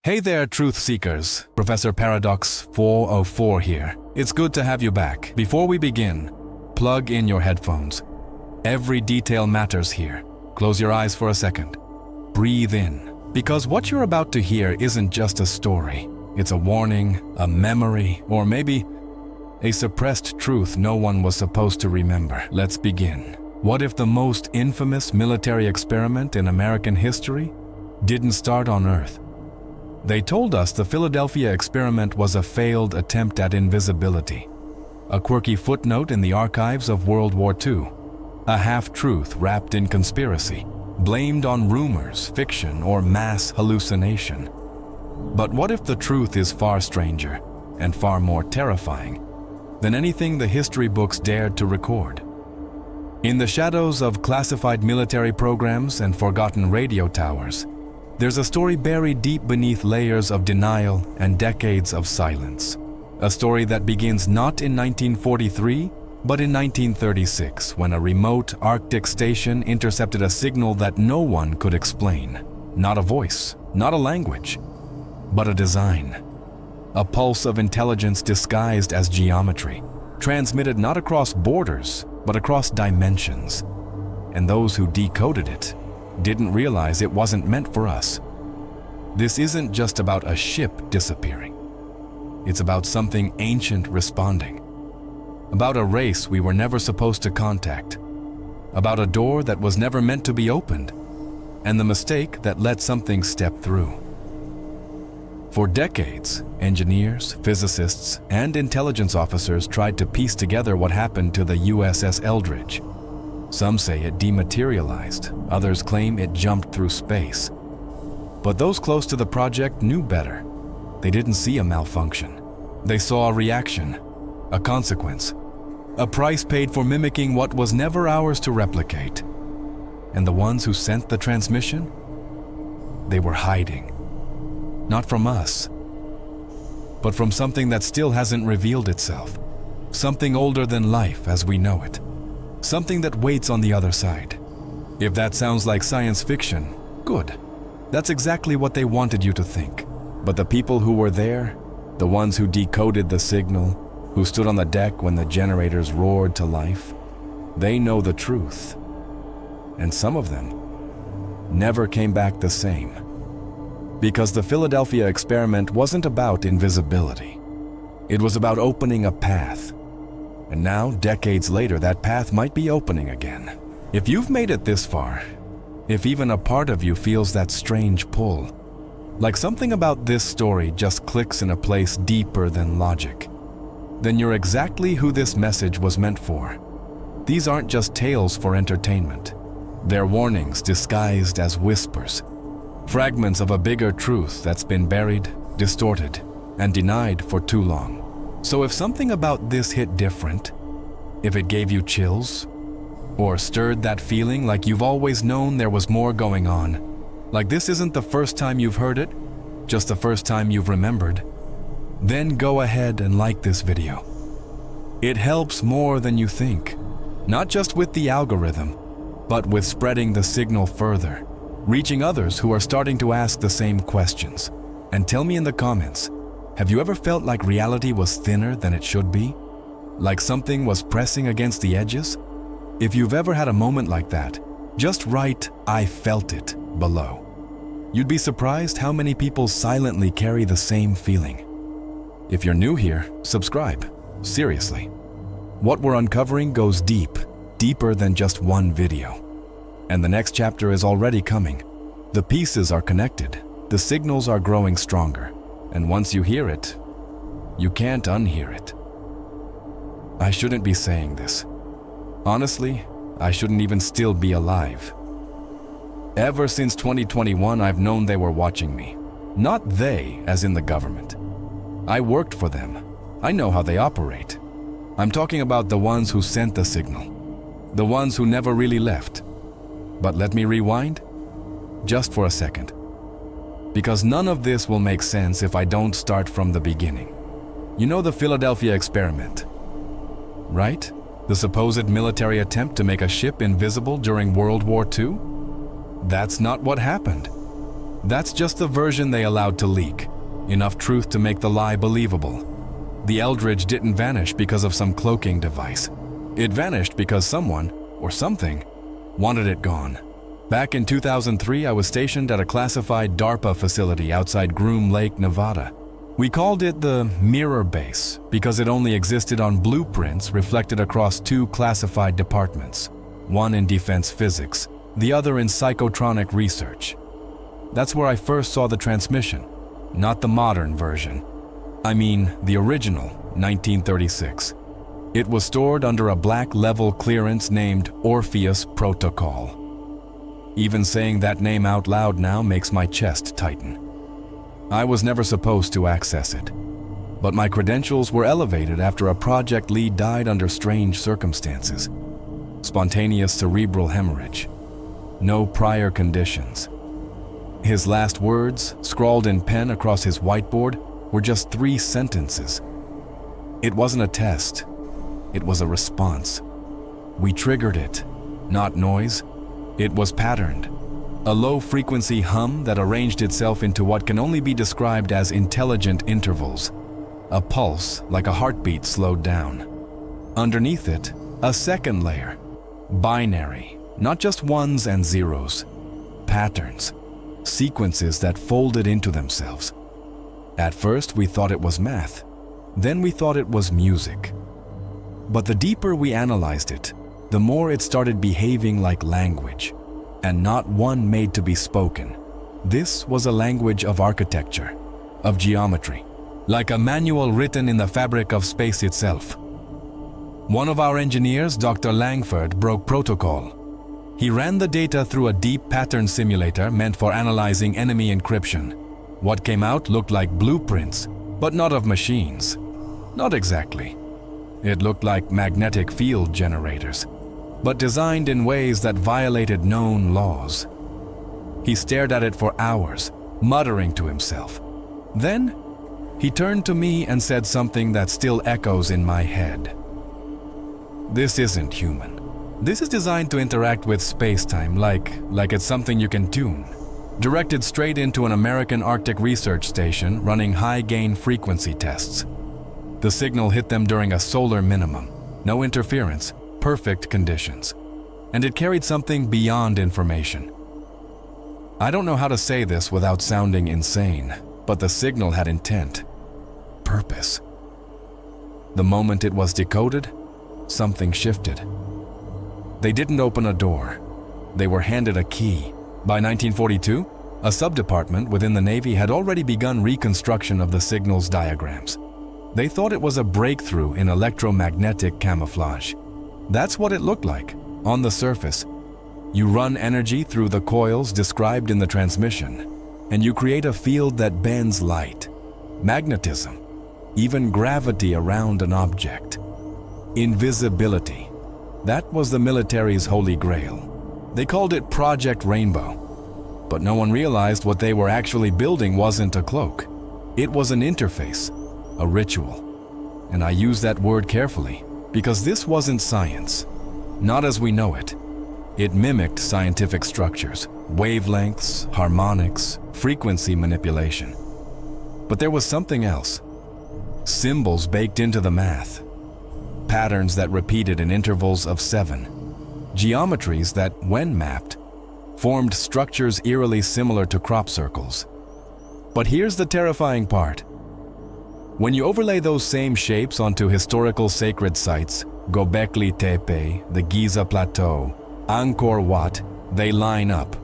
Hey there, truth seekers. Professor Paradox 404 here. It's good to have you back. Before we begin, plug in your headphones. Every detail matters here. Close your eyes for a second. Breathe in. Because what you're about to hear isn't just a story. It's a warning, a memory, or maybe a suppressed truth no one was supposed to remember. Let's begin. What if the most infamous military experiment in American history didn't start on Earth? They told us the Philadelphia experiment was a failed attempt at invisibility, a quirky footnote in the archives of World War II, a half-truth wrapped in conspiracy, blamed on rumors, fiction, or mass hallucination. But what if the truth is far stranger and far more terrifying than anything the history books dared to record? In the shadows of classified military programs and forgotten radio towers, there's a story buried deep beneath layers of denial and decades of silence. A story that begins not in 1943, but in 1936, when a remote Arctic station intercepted a signal that no one could explain. Not a voice, not a language, but a design. A pulse of intelligence disguised as geometry, transmitted not across borders, but across dimensions. And those who decoded it didn't realize it wasn't meant for us. This isn't just about a ship disappearing. It's about something ancient responding. About a race we were never supposed to contact. About a door that was never meant to be opened, and the mistake that let something step through. For decades, engineers, physicists, and intelligence officers tried to piece together what happened to the USS Eldridge. Some say it dematerialized, others claim it jumped through space. But those close to the project knew better. They didn't see a malfunction. They saw a reaction, a consequence, a price paid for mimicking what was never ours to replicate. And the ones who sent the transmission? They were hiding. Not from us, but from something that still hasn't revealed itself. Something older than life as we know it. Something that waits on the other side. If that sounds like science fiction, good. That's exactly what they wanted you to think. But the people who were there, the ones who decoded the signal, who stood on the deck when the generators roared to life, they know the truth. And some of them never came back the same. Because the Philadelphia experiment wasn't about invisibility. It was about opening a path. And now, decades later, that path might be opening again. If you've made it this far, if even a part of you feels that strange pull, like something about this story just clicks in a place deeper than logic, then you're exactly who this message was meant for. These aren't just tales for entertainment. They're warnings disguised as whispers, fragments of a bigger truth that's been buried, distorted, and denied for too long. So if something about this hit different, if it gave you chills, or stirred that feeling like you've always known there was more going on, like this isn't the first time you've heard it, just the first time you've remembered, then go ahead and like this video. It helps more than you think, not just with the algorithm, but with spreading the signal further, reaching others who are starting to ask the same questions. And tell me in the comments, have you ever felt like reality was thinner than it should be? Like something was pressing against the edges? If you've ever had a moment like that, just write "I felt it" below. You'd be surprised how many people silently carry the same feeling. If you're new here, subscribe. Seriously. What we're uncovering goes deep, deeper than just one video. And the next chapter is already coming. The pieces are connected. The signals are growing stronger. And once you hear it, you can't unhear it. I shouldn't be saying this. Honestly, I shouldn't even still be alive. Ever since 2021, I've known they were watching me. Not they, as in the government. I worked for them. I know how they operate. I'm talking about the ones who sent the signal. The ones who never really left. But let me rewind, just for a second. Because none of this will make sense if I don't start from the beginning. You know the Philadelphia experiment, right? The supposed military attempt to make a ship invisible during World War II? That's not what happened. That's just the version they allowed to leak. Enough truth to make the lie believable. The Eldridge didn't vanish because of some cloaking device. It vanished because someone, or something, wanted it gone. Back in 2003, I was stationed at a classified DARPA facility outside Groom Lake, Nevada. We called it the Mirror Base because it only existed on blueprints reflected across two classified departments, one in defense physics, the other in psychotronic research. That's where I first saw the transmission, not the modern version. I mean, the original, 1936. It was stored under a black level clearance named Orpheus Protocol. Even saying that name out loud now makes my chest tighten. I was never supposed to access it, but my credentials were elevated after a project lead died under strange circumstances. Spontaneous cerebral hemorrhage. No prior conditions. His last words, scrawled in pen across his whiteboard, were just 3 sentences. It wasn't a test. It was a response. We triggered it. Not noise. It was patterned. A low-frequency hum that arranged itself into what can only be described as intelligent intervals. A pulse like a heartbeat slowed down. Underneath it, a second layer. Binary, not just ones and zeros. Patterns. Sequences that folded into themselves. At first, we thought it was math. Then we thought it was music. But the deeper we analyzed it, the more it started behaving like language, and not one made to be spoken. This was a language of architecture, of geometry, like a manual written in the fabric of space itself. One of our engineers, Dr. Langford, broke protocol. He ran the data through a deep pattern simulator meant for analyzing enemy encryption. What came out looked like blueprints, but not of machines. Not exactly. It looked like magnetic field generators, but designed in ways that violated known laws. He stared at it for hours, muttering to himself. Then, he turned to me and said something that still echoes in my head. This isn't human. This is designed to interact with space-time like it's something you can tune. Directed straight into an American Arctic research station running high-gain frequency tests. The signal hit them during a solar minimum. No interference, perfect conditions. And it carried something beyond information. I don't know how to say this without sounding insane, but the signal had intent. Purpose. The moment it was decoded, something shifted. They didn't open a door. They were handed a key. By 1942, a subdepartment within the Navy had already begun reconstruction of the signal's diagrams. They thought it was a breakthrough in electromagnetic camouflage. That's what it looked like, on the surface. You run energy through the coils described in the transmission, and you create a field that bends light, magnetism, even gravity around an object. Invisibility. That was the military's holy grail. They called it Project Rainbow. But no one realized what they were actually building wasn't a cloak. It was an interface, a ritual. And I use that word carefully, because this wasn't science. Not as we know it. It mimicked scientific structures, wavelengths, harmonics, frequency manipulation. But there was something else. Symbols baked into the math. Patterns that repeated in intervals of 7. Geometries that, when mapped, formed structures eerily similar to crop circles. But here's the terrifying part. When you overlay those same shapes onto historical sacred sites, Göbekli Tepe, the Giza Plateau, Angkor Wat, they line up.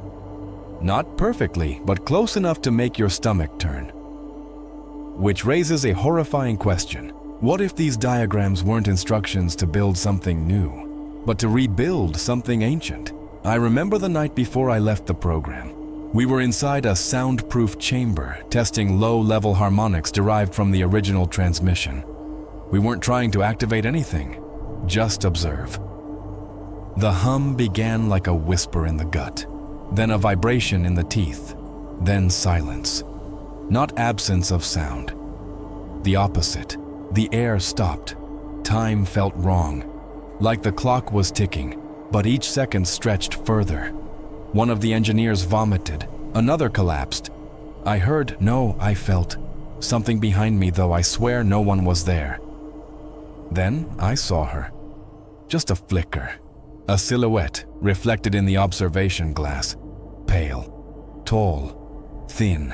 Not perfectly, but close enough to make your stomach turn. Which raises a horrifying question. What if these diagrams weren't instructions to build something new, but to rebuild something ancient? I remember the night before I left the program. We were inside a soundproof chamber, testing low-level harmonics derived from the original transmission. We weren't trying to activate anything, just observe. The hum began like a whisper in the gut, then a vibration in the teeth, then silence. Not absence of sound. The opposite. The air stopped. Time felt wrong, like the clock was ticking, but each second stretched further. One of the engineers vomited, Another collapsed. I felt something behind me, though I swear no one was there. Then I saw her. Just a flicker. A silhouette reflected in the observation glass. Pale, tall, thin.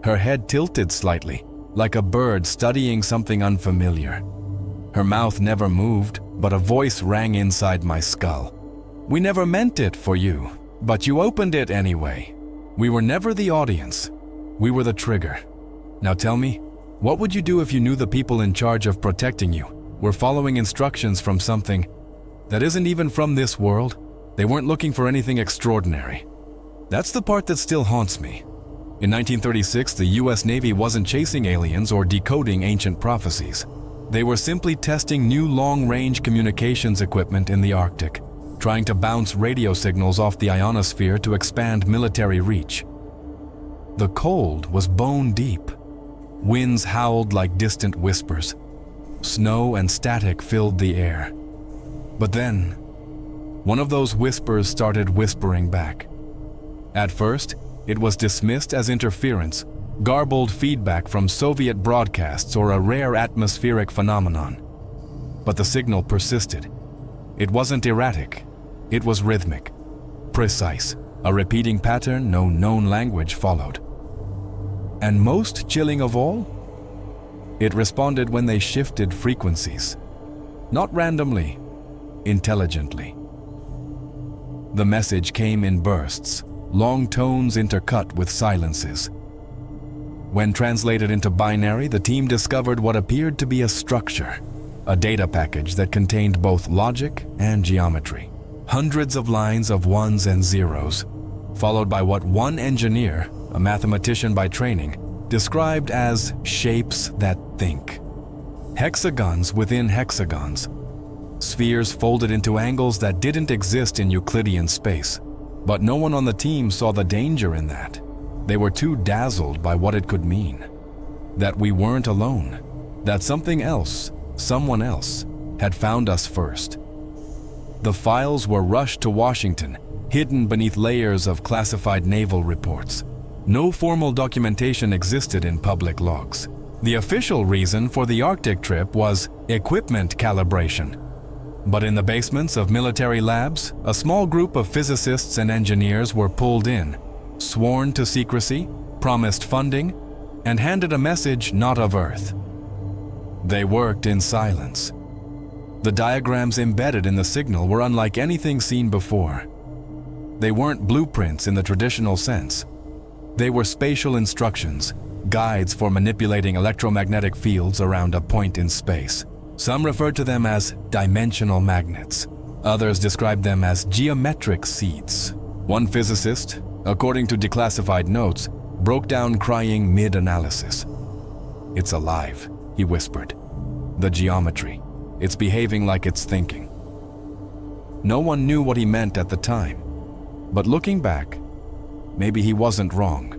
Her head tilted slightly, like a bird studying something unfamiliar. Her mouth never moved, but a voice rang inside my skull. "We never meant it for you, but you opened it anyway. We were never the audience. We were the trigger. Now tell me, what would you do if you knew the people in charge of protecting you were following instructions from something that isn't even from this world? They weren't looking for anything extraordinary." That's the part that still haunts me. In 1936, the US Navy wasn't chasing aliens or decoding ancient prophecies. They were simply testing new long-range communications equipment in the Arctic, trying to bounce radio signals off the ionosphere to expand military reach. The cold was bone deep. Winds howled like distant whispers. Snow and static filled the air. But then, one of those whispers started whispering back. At first, it was dismissed as interference, garbled feedback from Soviet broadcasts or a rare atmospheric phenomenon. But the signal persisted. It wasn't erratic. It was rhythmic, precise, a repeating pattern no known language followed. And most chilling of all, it responded when they shifted frequencies. Not randomly, intelligently. The message came in bursts, long tones intercut with silences. When translated into binary, the team discovered what appeared to be a structure, a data package that contained both logic and geometry. Hundreds of lines of ones and zeros, followed by what one engineer, a mathematician by training, described as shapes that think. Hexagons within hexagons. Spheres folded into angles that didn't exist in Euclidean space. But no one on the team saw the danger in that. They were too dazzled by what it could mean. That we weren't alone. That something else, someone else, had found us first. The files were rushed to Washington, hidden beneath layers of classified naval reports. No formal documentation existed in public logs. The official reason for the Arctic trip was equipment calibration. But in the basements of military labs, a small group of physicists and engineers were pulled in, sworn to secrecy, promised funding, and handed a message not of Earth. They worked in silence. The diagrams embedded in the signal were unlike anything seen before. They weren't blueprints in the traditional sense. They were spatial instructions, guides for manipulating electromagnetic fields around a point in space. Some referred to them as dimensional magnets. Others described them as geometric seeds. One physicist, according to declassified notes, broke down crying mid-analysis. "It's alive," he whispered. "The geometry. It's behaving like it's thinking." No one knew what he meant at the time. But looking back, maybe he wasn't wrong.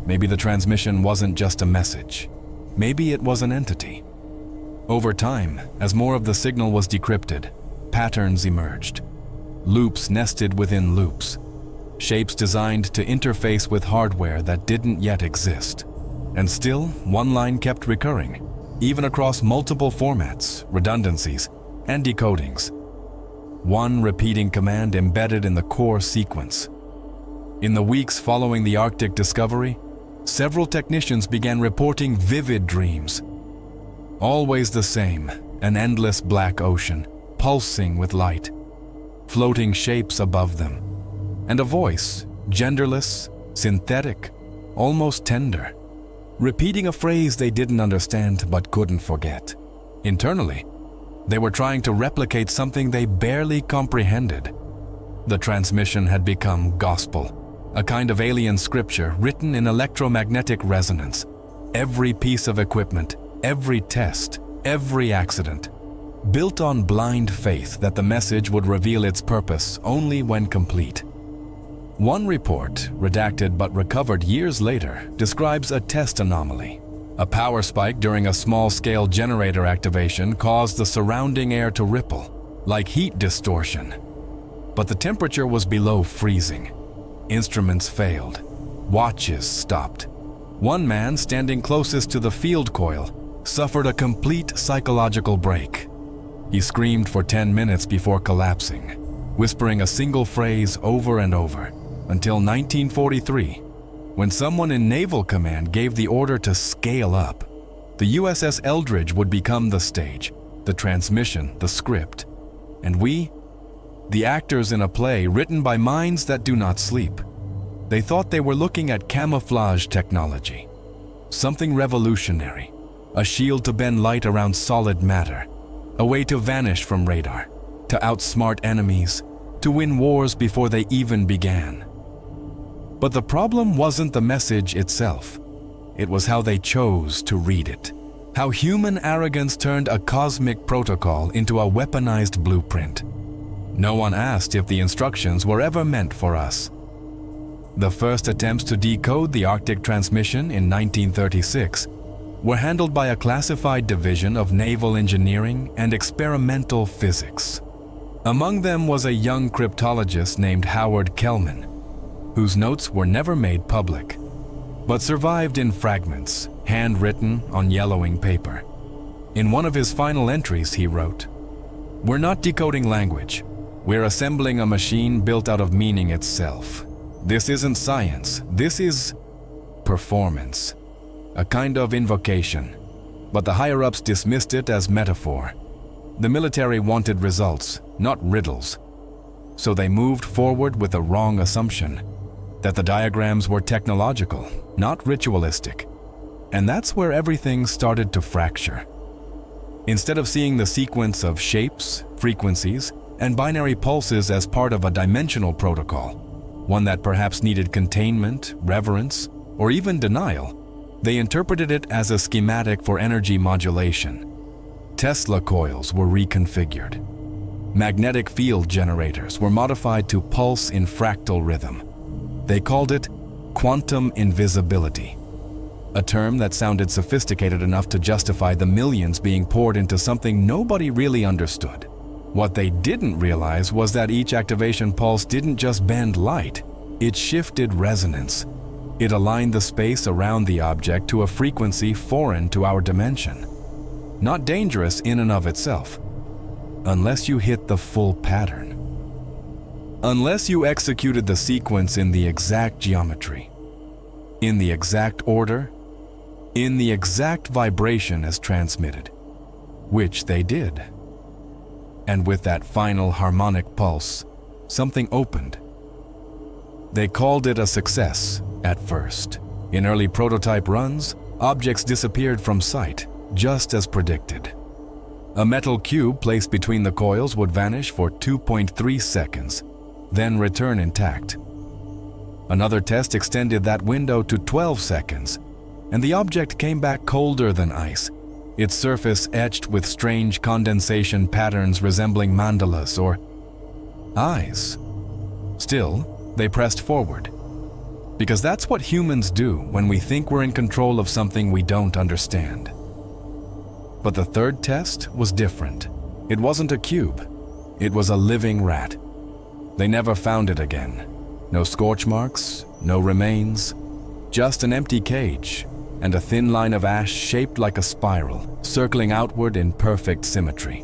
Maybe the transmission wasn't just a message. Maybe it was an entity. Over time, as more of the signal was decrypted, patterns emerged. Loops nested within loops. Shapes designed to interface with hardware that didn't yet exist. And still, one line kept recurring, even across multiple formats, redundancies, and decodings. One repeating command embedded in the core sequence. In the weeks following the Arctic discovery, several technicians began reporting vivid dreams. Always the same, an endless black ocean, pulsing with light, floating shapes above them, and a voice, genderless, synthetic, almost tender, repeating a phrase they didn't understand but couldn't forget. Internally, they were trying to replicate something they barely comprehended. The transmission had become gospel, a kind of alien scripture written in electromagnetic resonance. Every piece of equipment, every test, every accident, built on blind faith that the message would reveal its purpose only when complete. One report, redacted but recovered years later, describes a test anomaly. A power spike during a small-scale generator activation caused the surrounding air to ripple, like heat distortion. But the temperature was below freezing. Instruments failed. Watches stopped. One man, standing closest to the field coil, suffered a complete psychological break. He screamed for 10 minutes before collapsing, whispering a single phrase over and over, until 1943, when someone in Naval Command gave the order to scale up. The USS Eldridge would become the stage, the transmission, the script, and we, the actors in a play written by minds that do not sleep. They thought they were looking at camouflage technology, something revolutionary, a shield to bend light around solid matter, a way to vanish from radar, to outsmart enemies, to win wars before they even began. But the problem wasn't the message itself. It was how they chose to read it. How human arrogance turned a cosmic protocol into a weaponized blueprint. No one asked if the instructions were ever meant for us. The first attempts to decode the Arctic transmission in 1936 were handled by a classified division of naval engineering and experimental physics. Among them was a young cryptologist named Howard Kellman, whose notes were never made public, but survived in fragments, handwritten on yellowing paper. In one of his final entries, he wrote, "We're not decoding language. We're assembling a machine built out of meaning itself. This isn't science, this is performance, a kind of invocation." But the higher-ups dismissed it as metaphor. The military wanted results, not riddles. So they moved forward with a wrong assumption, that the diagrams were technological, not ritualistic. And that's where everything started to fracture. Instead of seeing the sequence of shapes, frequencies, and binary pulses as part of a dimensional protocol, one that perhaps needed containment, reverence, or even denial, they interpreted it as a schematic for energy modulation. Tesla coils were reconfigured. Magnetic field generators were modified to pulse in fractal rhythm. They called it quantum invisibility, a term that sounded sophisticated enough to justify the millions being poured into something nobody really understood. What they didn't realize was that each activation pulse didn't just bend light, it shifted resonance. It aligned the space around the object to a frequency foreign to our dimension. Not dangerous in and of itself, unless you hit the full pattern. Unless you executed the sequence in the exact geometry, in the exact order, in the exact vibration as transmitted, which they did. And with that final harmonic pulse, something opened. They called it a success at first. In early prototype runs, objects disappeared from sight, just as predicted. A metal cube placed between the coils would vanish for 2.3 seconds, then return intact. Another test extended that window to 12 seconds, and the object came back colder than ice, its surface etched with strange condensation patterns resembling mandalas or eyes. Still, they pressed forward, because that's what humans do when we think we're in control of something we don't understand. But the third test was different. It wasn't a cube. It was a living rat. They never found it again. No scorch marks, no remains, just an empty cage and a thin line of ash shaped like a spiral, circling outward in perfect symmetry.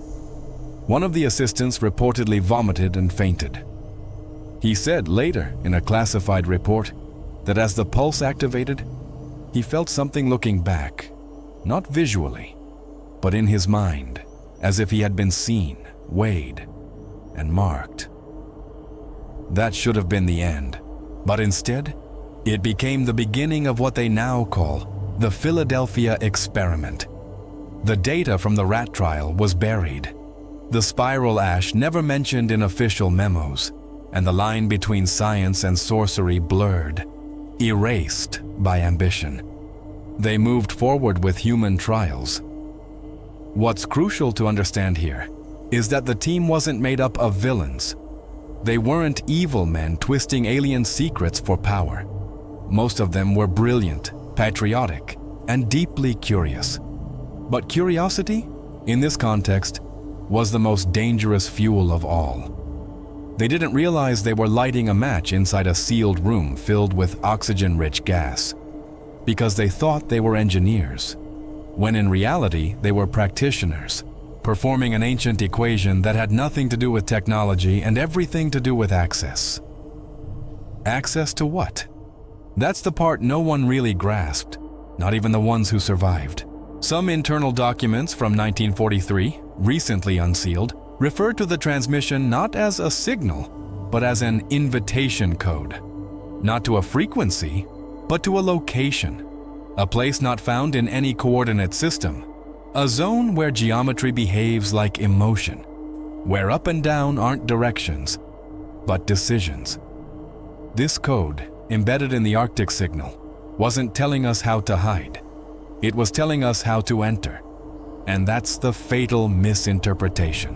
One of the assistants reportedly vomited and fainted. He said later in a classified report that as the pulse activated, he felt something looking back, not visually, but in his mind, as if he had been seen, weighed, and marked. That should have been the end, but instead, it became the beginning of what they now call the Philadelphia experiment. The data from the rat trial was buried, the spiral ash never mentioned in official memos, and the line between science and sorcery blurred, erased by ambition. They moved forward with human trials. What's crucial to understand here is that the team wasn't made up of villains. They weren't evil men twisting alien secrets for power. Most of them were brilliant, patriotic, and deeply curious. But curiosity, in this context, was the most dangerous fuel of all. They didn't realize they were lighting a match inside a sealed room filled with oxygen-rich gas, because they thought they were engineers, when in reality they were practitioners, performing an ancient equation that had nothing to do with technology and everything to do with access. Access to what? That's the part no one really grasped, not even the ones who survived. Some internal documents from 1943, recently unsealed, refer to the transmission not as a signal, but as an invitation code. Not to a frequency, but to a location. A place not found in any coordinate system. A zone where geometry behaves like emotion. Where up and down aren't directions, but decisions. This code, embedded in the Arctic signal, wasn't telling us how to hide. It was telling us how to enter. And that's the fatal misinterpretation.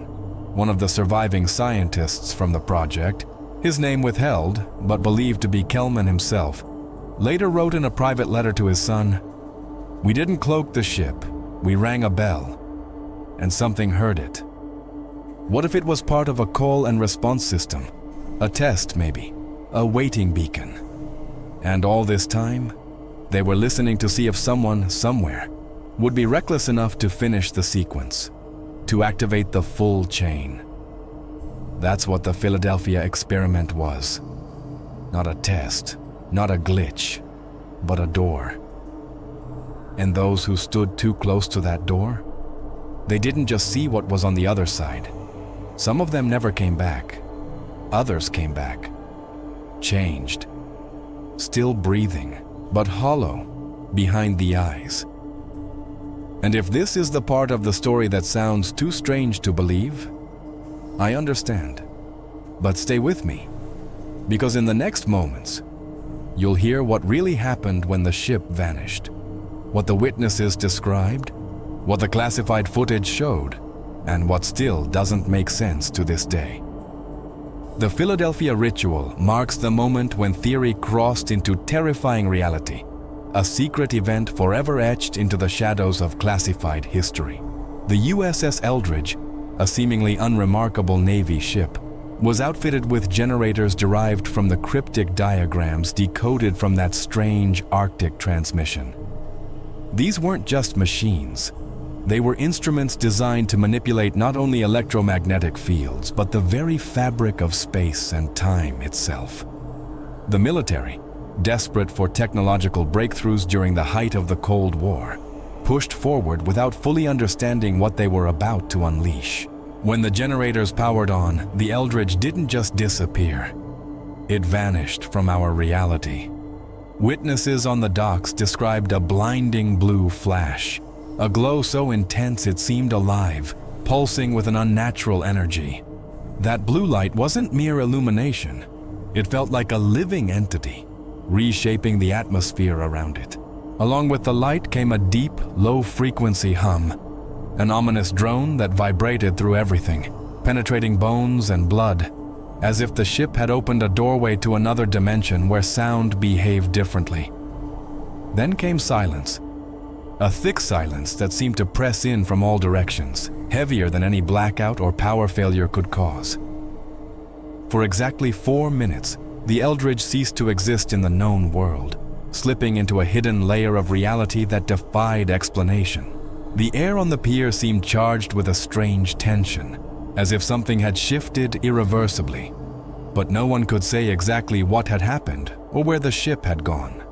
One of the surviving scientists from the project, his name withheld, but believed to be Kelman himself, later wrote in a private letter to his son, "We didn't cloak the ship, we rang a bell, and something heard it." What if it was part of a call and response system? A test, maybe. A waiting beacon. And all this time, they were listening to see if someone, somewhere, would be reckless enough to finish the sequence, to activate the full chain. That's what the Philadelphia experiment was. Not a test, not a glitch, but a door. And those who stood too close to that door, they didn't just see what was on the other side. Some of them never came back. Others came back. Changed. Still breathing, but hollow behind the eyes. And if this is the part of the story that sounds too strange to believe, I understand. But stay with me, because in the next moments, you'll hear what really happened when the ship vanished, what the witnesses described, what the classified footage showed, and what still doesn't make sense to this day. The Philadelphia ritual marks the moment when theory crossed into terrifying reality, a secret event forever etched into the shadows of classified history. The USS Eldridge, a seemingly unremarkable Navy ship, was outfitted with generators derived from the cryptic diagrams decoded from that strange Arctic transmission. These weren't just machines. They were instruments designed to manipulate not only electromagnetic fields, but the very fabric of space and time itself. The military, desperate for technological breakthroughs during the height of the Cold War, pushed forward without fully understanding what they were about to unleash. When the generators powered on, the Eldridge didn't just disappear. It vanished from our reality. Witnesses on the docks described a blinding blue flash, a glow so intense it seemed alive, pulsing with an unnatural energy. That blue light wasn't mere illumination. It felt like a living entity, reshaping the atmosphere around it. Along with the light came a deep, low-frequency hum, an ominous drone that vibrated through everything, penetrating bones and blood, as if the ship had opened a doorway to another dimension where sound behaved differently. Then came silence. A thick silence that seemed to press in from all directions, heavier than any blackout or power failure could cause. For exactly 4 minutes, the Eldridge ceased to exist in the known world, slipping into a hidden layer of reality that defied explanation. The air on the pier seemed charged with a strange tension, as if something had shifted irreversibly, but no one could say exactly what had happened or where the ship had gone.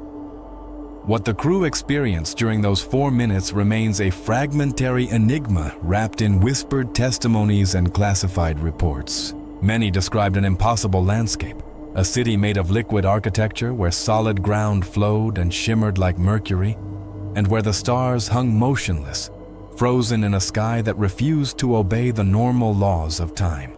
What the crew experienced during those 4 minutes remains a fragmentary enigma wrapped in whispered testimonies and classified reports. Many described an impossible landscape, a city made of liquid architecture where solid ground flowed and shimmered like mercury, and where the stars hung motionless, frozen in a sky that refused to obey the normal laws of time.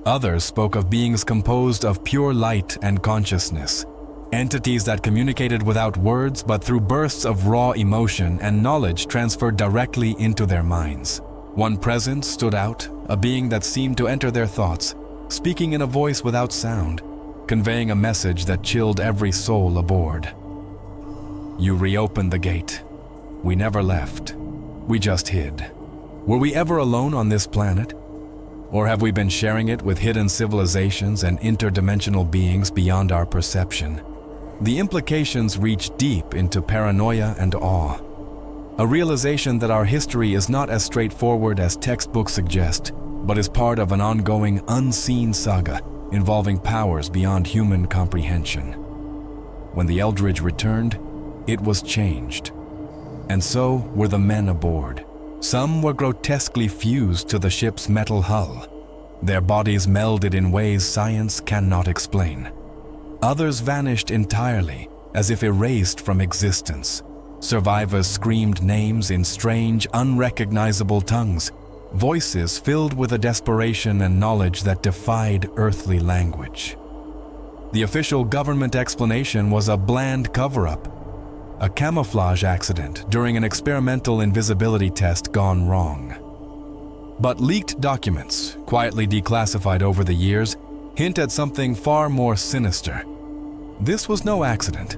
Others spoke of beings composed of pure light and consciousness, entities that communicated without words but through bursts of raw emotion and knowledge transferred directly into their minds. One presence stood out, a being that seemed to enter their thoughts, speaking in a voice without sound, conveying a message that chilled every soul aboard. "You reopened the gate. We never left. We just hid. Were we ever alone on this planet? Or have we been sharing it with hidden civilizations and interdimensional beings beyond our perception? The implications reach deep into paranoia and awe. A realization that our history is not as straightforward as textbooks suggest, but is part of an ongoing, unseen saga involving powers beyond human comprehension. When the Eldridge returned, it was changed. And so were the men aboard. Some were grotesquely fused to the ship's metal hull, their bodies melded in ways science cannot explain. Others vanished entirely, as if erased from existence. Survivors screamed names in strange, unrecognizable tongues, voices filled with a desperation and knowledge that defied earthly language. The official government explanation was a bland cover-up, a camouflage accident during an experimental invisibility test gone wrong. But leaked documents, quietly declassified over the years, hint at something far more sinister. This was no accident.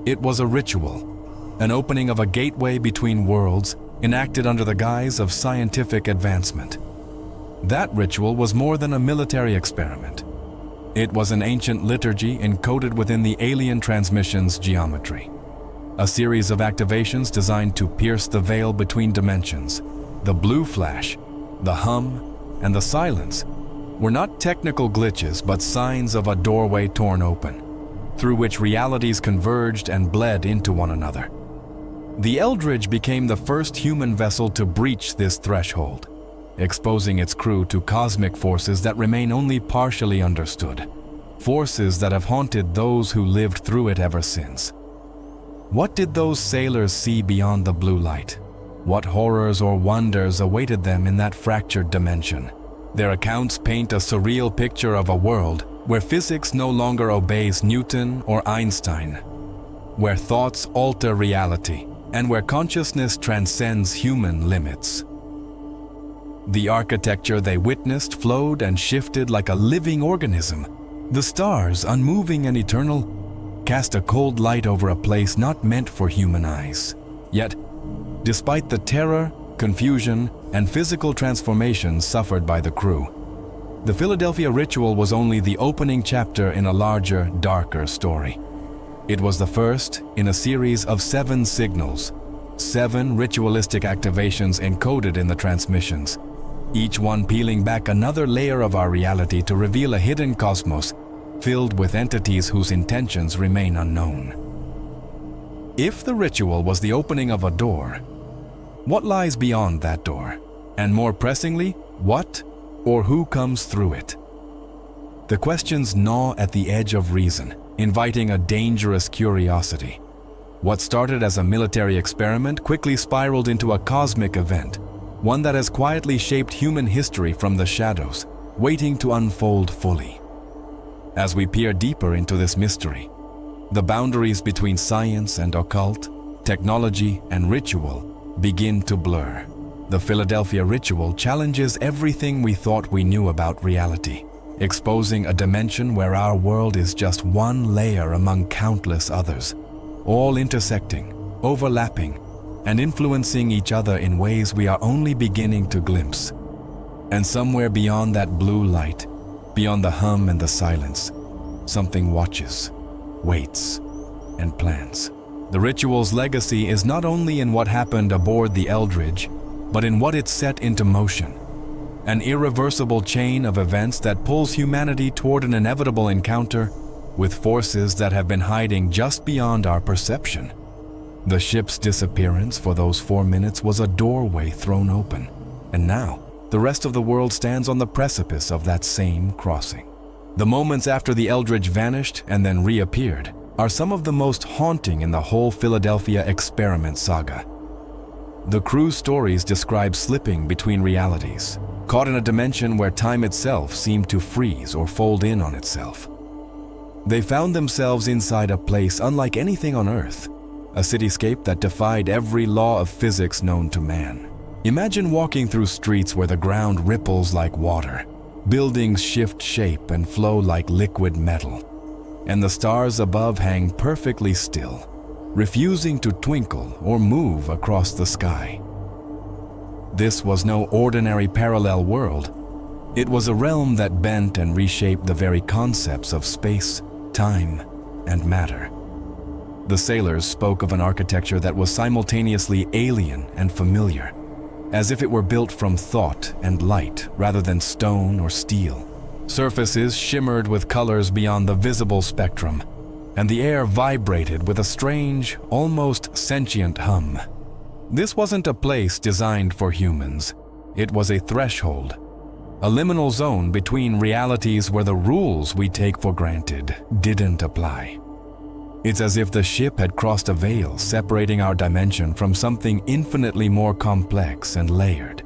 It was a ritual, an opening of a gateway between worlds enacted under the guise of scientific advancement. That ritual was more than a military experiment. It was an ancient liturgy encoded within the alien transmission's geometry. A series of activations designed to pierce the veil between dimensions. The blue flash, the hum, and the silence were not technical glitches but signs of a doorway torn open, through which realities converged and bled into one another. The Eldridge became the first human vessel to breach this threshold, exposing its crew to cosmic forces that remain only partially understood, forces that have haunted those who lived through it ever since. What did those sailors see beyond the blue light? What horrors or wonders awaited them in that fractured dimension? Their accounts paint a surreal picture of a world where physics no longer obeys Newton or Einstein, where thoughts alter reality, and where consciousness transcends human limits. The architecture they witnessed flowed and shifted like a living organism. The stars, unmoving and eternal, cast a cold light over a place not meant for human eyes. Yet, despite the terror, confusion, and physical transformations suffered by the crew, the Philadelphia ritual was only the opening chapter in a larger, darker story. It was the first in a series of 7 signals, 7 ritualistic activations encoded in the transmissions, each one peeling back another layer of our reality to reveal a hidden cosmos filled with entities whose intentions remain unknown. If the ritual was the opening of a door, what lies beyond that door? And more pressingly, what or who comes through it? The questions gnaw at the edge of reason, inviting a dangerous curiosity. What started as a military experiment quickly spiraled into a cosmic event, one that has quietly shaped human history from the shadows, waiting to unfold fully. As we peer deeper into this mystery, the boundaries between science and occult, technology and ritual begin to blur. The Philadelphia ritual challenges everything we thought we knew about reality, exposing a dimension where our world is just one layer among countless others, all intersecting, overlapping, and influencing each other in ways we are only beginning to glimpse. And somewhere beyond that blue light, beyond the hum and the silence, something watches, waits, and plans. The ritual's legacy is not only in what happened aboard the Eldridge, but in what it set into motion. An irreversible chain of events that pulls humanity toward an inevitable encounter with forces that have been hiding just beyond our perception. The ship's disappearance for those 4 minutes was a doorway thrown open, and now the rest of the world stands on the precipice of that same crossing. The moments after the Eldridge vanished and then reappeared are some of the most haunting in the whole Philadelphia experiment saga. The crew's stories describe slipping between realities, caught in a dimension where time itself seemed to freeze or fold in on itself. They found themselves inside a place unlike anything on Earth, a cityscape that defied every law of physics known to man. Imagine walking through streets where the ground ripples like water, buildings shift shape and flow like liquid metal, and the stars above hang perfectly still, refusing to twinkle or move across the sky. This was no ordinary parallel world. It was a realm that bent and reshaped the very concepts of space, time, and matter. The sailors spoke of an architecture that was simultaneously alien and familiar, as if it were built from thought and light rather than stone or steel. Surfaces shimmered with colors beyond the visible spectrum, and the air vibrated with a strange, almost sentient hum. This wasn't a place designed for humans. It was a threshold, a liminal zone between realities where the rules we take for granted didn't apply. It's as if the ship had crossed a veil separating our dimension from something infinitely more complex and layered,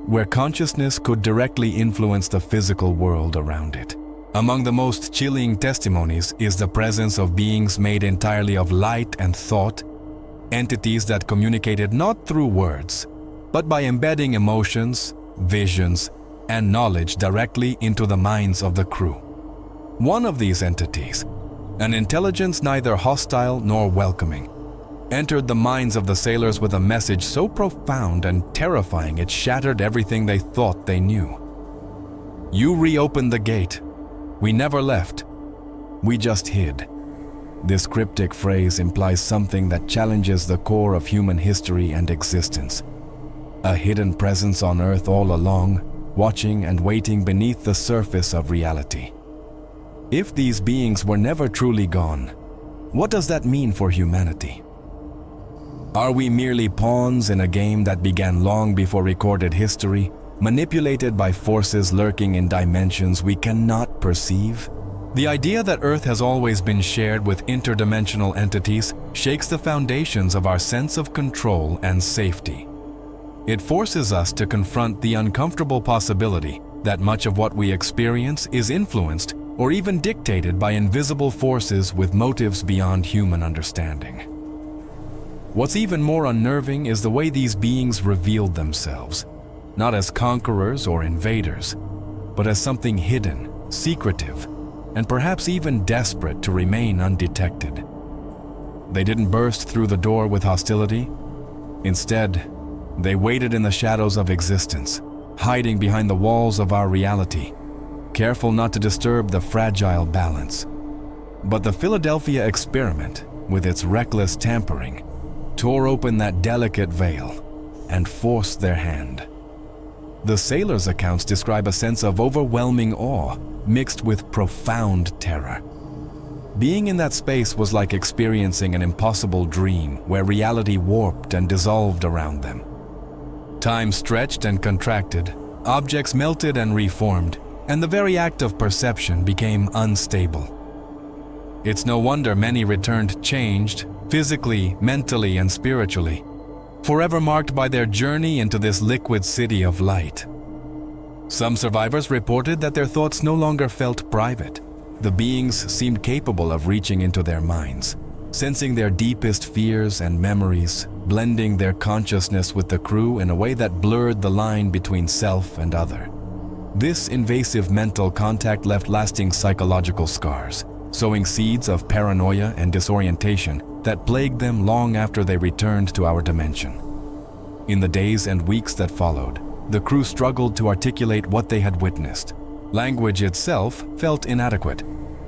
where consciousness could directly influence the physical world around it. Among the most chilling testimonies is the presence of beings made entirely of light and thought, entities that communicated not through words, but by embedding emotions, visions, and knowledge directly into the minds of the crew. One of these entities, an intelligence neither hostile nor welcoming, entered the minds of the sailors with a message so profound and terrifying it shattered everything they thought they knew. "You reopened the gate. We never left. We just hid." This cryptic phrase implies something that challenges the core of human history and existence. A hidden presence on Earth all along, watching and waiting beneath the surface of reality. If these beings were never truly gone, what does that mean for humanity? Are we merely pawns in a game that began long before recorded history, manipulated by forces lurking in dimensions we cannot perceive? The idea that Earth has always been shared with interdimensional entities shakes the foundations of our sense of control and safety. It forces us to confront the uncomfortable possibility that much of what we experience is influenced or even dictated by invisible forces with motives beyond human understanding. What's even more unnerving is the way these beings revealed themselves, not as conquerors or invaders, but as something hidden, secretive, and perhaps even desperate to remain undetected. They didn't burst through the door with hostility. Instead, they waited in the shadows of existence, hiding behind the walls of our reality, careful not to disturb the fragile balance. But the Philadelphia experiment, with its reckless tampering, tore open that delicate veil and forced their hand. The sailors' accounts describe a sense of overwhelming awe mixed with profound terror. Being in that space was like experiencing an impossible dream where reality warped and dissolved around them. Time stretched and contracted, objects melted and reformed, and the very act of perception became unstable. It's no wonder many returned changed, physically, mentally, and spiritually, forever marked by their journey into this liquid city of light. Some survivors reported that their thoughts no longer felt private. The beings seemed capable of reaching into their minds, sensing their deepest fears and memories, blending their consciousness with the crew in a way that blurred the line between self and other. This invasive mental contact left lasting psychological scars, sowing seeds of paranoia and disorientation that plagued them long after they returned to our dimension. In the days and weeks that followed, the crew struggled to articulate what they had witnessed. Language itself felt inadequate,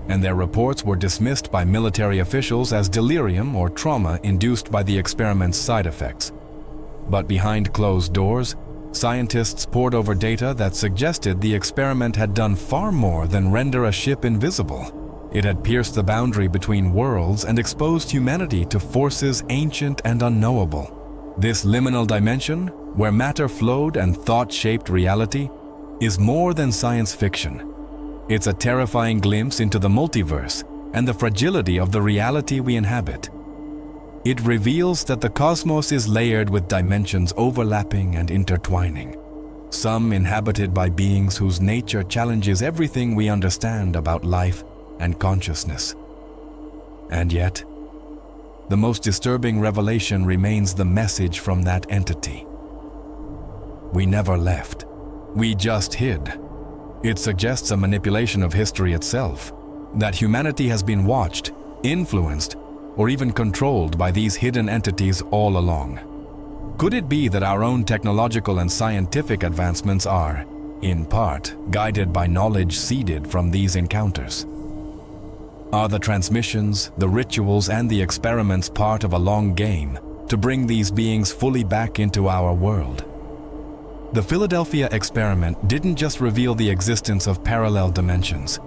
and their reports were dismissed by military officials as delirium or trauma induced by the experiment's side effects. But behind closed doors, scientists pored over data that suggested the experiment had done far more than render a ship invisible. It had pierced the boundary between worlds and exposed humanity to forces ancient and unknowable. This liminal dimension, where matter flowed and thought shaped reality, is more than science fiction. It's a terrifying glimpse into the multiverse and the fragility of the reality we inhabit. It reveals that the cosmos is layered with dimensions overlapping and intertwining, some inhabited by beings whose nature challenges everything we understand about life and consciousness. And yet, the most disturbing revelation remains the message from that entity. We never left. We just hid. It suggests a manipulation of history itself, that humanity has been watched, influenced, or even controlled by these hidden entities all along. Could it be that our own technological and scientific advancements are, in part guided by knowledge seeded from these encounters. Are the transmissions, the rituals, and the experiments part of a long game to bring these beings fully back into our world? The Philadelphia experiment didn't just reveal the existence of parallel dimensions.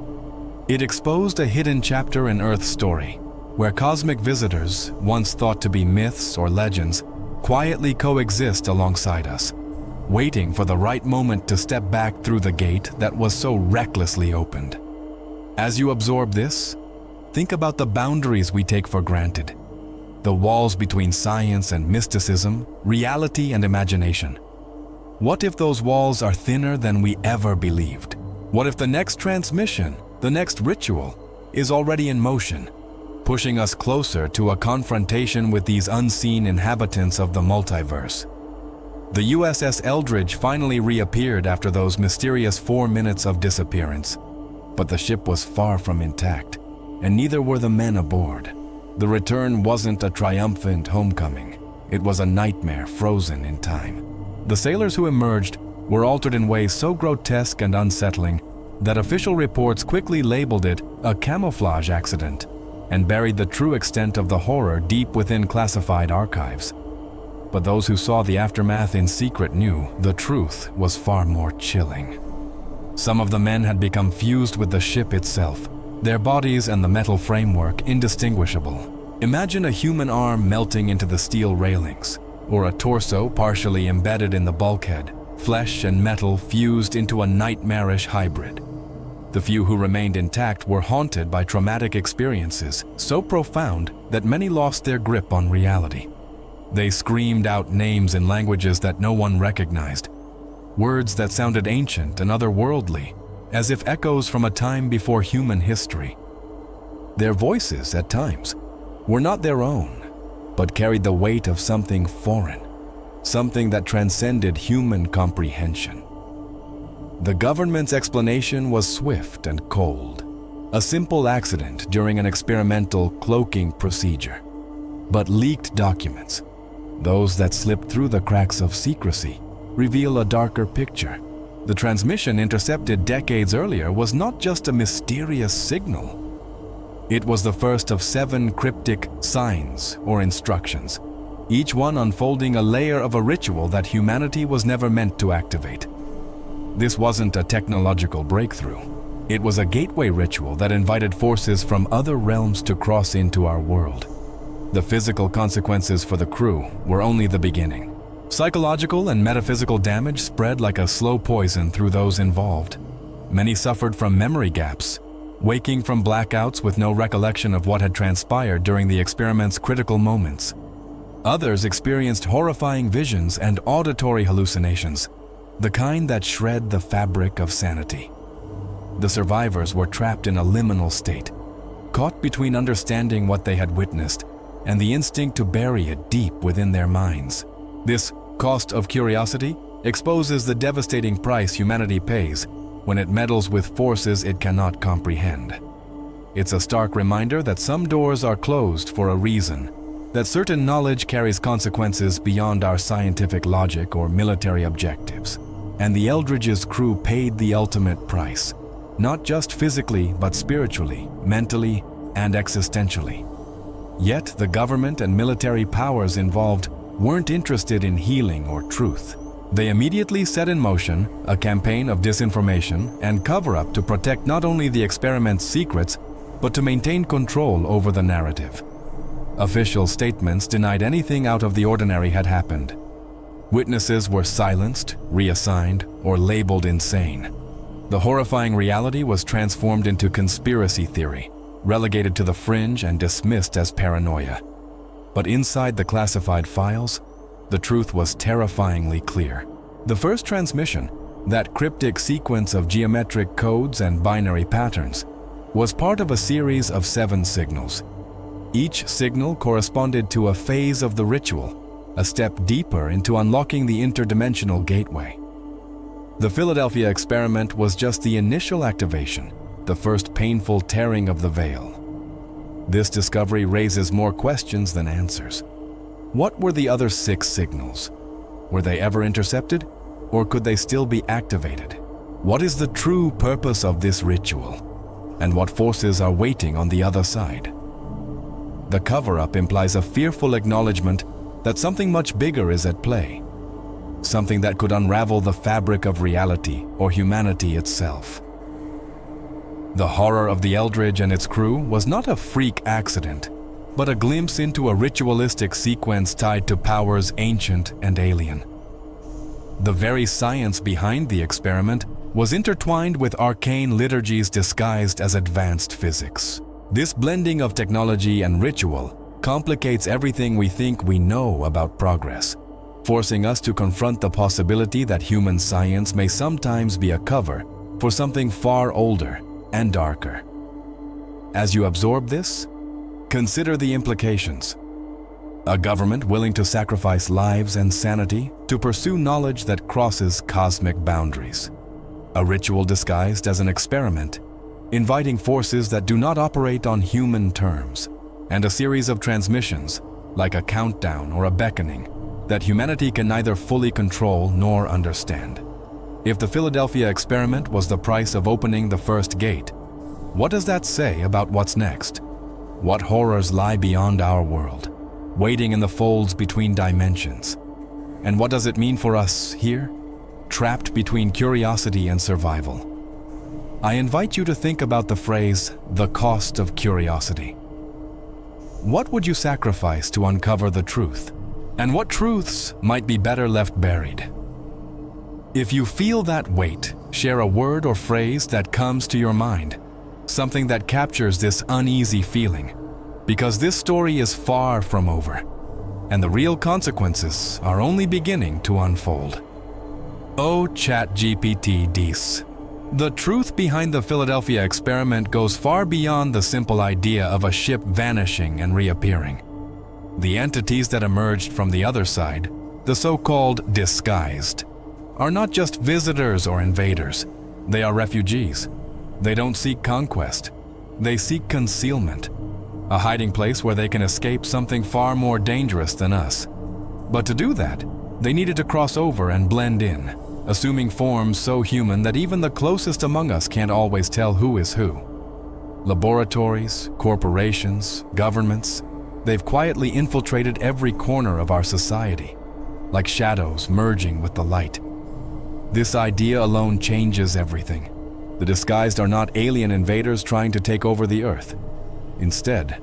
It exposed a hidden chapter in Earth's story, where cosmic visitors, once thought to be myths or legends, quietly coexist alongside us, waiting for the right moment to step back through the gate that was so recklessly opened. As you absorb this, think about the boundaries we take for granted, the walls between science and mysticism, reality and imagination. What if those walls are thinner than we ever believed? What if the next transmission, the next ritual, is already in motion, pushing us closer to a confrontation with these unseen inhabitants of the multiverse? The USS Eldridge finally reappeared after those mysterious 4 minutes of disappearance, but the ship was far from intact, and neither were the men aboard. The return wasn't a triumphant homecoming. It was a nightmare frozen in time. The sailors who emerged were altered in ways so grotesque and unsettling that official reports quickly labeled it a camouflage accident and buried the true extent of the horror deep within classified archives. But those who saw the aftermath in secret knew the truth was far more chilling. Some of the men had become fused with the ship itself, their bodies and the metal framework indistinguishable. Imagine a human arm melting into the steel railings, or a torso partially embedded in the bulkhead, flesh and metal fused into a nightmarish hybrid. The few who remained intact were haunted by traumatic experiences so profound that many lost their grip on reality. They screamed out names in languages that no one recognized, words that sounded ancient and otherworldly, as if echoes from a time before human history. Their voices, at times, were not their own, but carried the weight of something foreign, something that transcended human comprehension. The government's explanation was swift and cold, a simple accident during an experimental cloaking procedure. But leaked documents, those that slipped through the cracks of secrecy, reveal a darker picture. The transmission intercepted decades earlier was not just a mysterious signal. It was the first of 7 cryptic signs or instructions, each one unfolding a layer of a ritual that humanity was never meant to activate. This wasn't a technological breakthrough. It was a gateway ritual that invited forces from other realms to cross into our world. The physical consequences for the crew were only the beginning. Psychological and metaphysical damage spread like a slow poison through those involved. Many suffered from memory gaps, waking from blackouts with no recollection of what had transpired during the experiment's critical moments. Others experienced horrifying visions and auditory hallucinations, the kind that shred the fabric of sanity. The survivors were trapped in a liminal state, caught between understanding what they had witnessed and the instinct to bury it deep within their minds. This cost of curiosity exposes the devastating price humanity pays when it meddles with forces it cannot comprehend. It's a stark reminder that some doors are closed for a reason, that certain knowledge carries consequences beyond our scientific logic or military objectives. And the Eldridge's crew paid the ultimate price, not just physically but spiritually, mentally, and existentially. Yet the government and military powers involved weren't interested in healing or truth. They immediately set in motion a campaign of disinformation and cover-up to protect not only the experiment's secrets, but to maintain control over the narrative. Official statements denied anything out of the ordinary had happened. Witnesses were silenced, reassigned, or labeled insane. The horrifying reality was transformed into conspiracy theory, relegated to the fringe and dismissed as paranoia. But inside the classified files, the truth was terrifyingly clear. The first transmission, that cryptic sequence of geometric codes and binary patterns, was part of a series of 7 signals. Each signal corresponded to a phase of the ritual, a step deeper into unlocking the interdimensional gateway. The Philadelphia experiment was just the initial activation, the first painful tearing of the veil. This discovery raises more questions than answers. What were the other 6 signals? Were they ever intercepted, or could they still be activated? What is the true purpose of this ritual? And what forces are waiting on the other side? The cover-up implies a fearful acknowledgement that something much bigger is at play, something that could unravel the fabric of reality or humanity itself. The horror of the Eldridge and its crew was not a freak accident, but a glimpse into a ritualistic sequence tied to powers ancient and alien. The very science behind the experiment was intertwined with arcane liturgies disguised as advanced physics. This blending of technology and ritual complicates everything we think we know about progress, forcing us to confront the possibility that human science may sometimes be a cover for something far older and darker. As you absorb this, consider the implications. A government willing to sacrifice lives and sanity to pursue knowledge that crosses cosmic boundaries. A ritual disguised as an experiment, inviting forces that do not operate on human terms, and a series of transmissions, like a countdown or a beckoning, that humanity can neither fully control nor understand. If the Philadelphia experiment was the price of opening the first gate, what does that say about what's next? What horrors lie beyond our world, waiting in the folds between dimensions? And what does it mean for us here, trapped between curiosity and survival? I invite you to think about the phrase, the cost of curiosity. What would you sacrifice to uncover the truth? And what truths might be better left buried? If you feel that weight, share a word or phrase that comes to your mind, something that captures this uneasy feeling, because this story is far from over, and the real consequences are only beginning to unfold. Oh, ChatGPT Dis. The truth behind the Philadelphia experiment goes far beyond the simple idea of a ship vanishing and reappearing. The entities that emerged from the other side, the so-called disguised, are not just visitors or invaders. They are refugees. They don't seek conquest. They seek concealment, a hiding place where they can escape something far more dangerous than us. But to do that, they needed to cross over and blend in, assuming forms so human that even the closest among us can't always tell who is who. Laboratories, corporations, governments, they've quietly infiltrated every corner of our society, like shadows merging with the light. This idea alone changes everything. The disguised are not alien invaders trying to take over the Earth. Instead,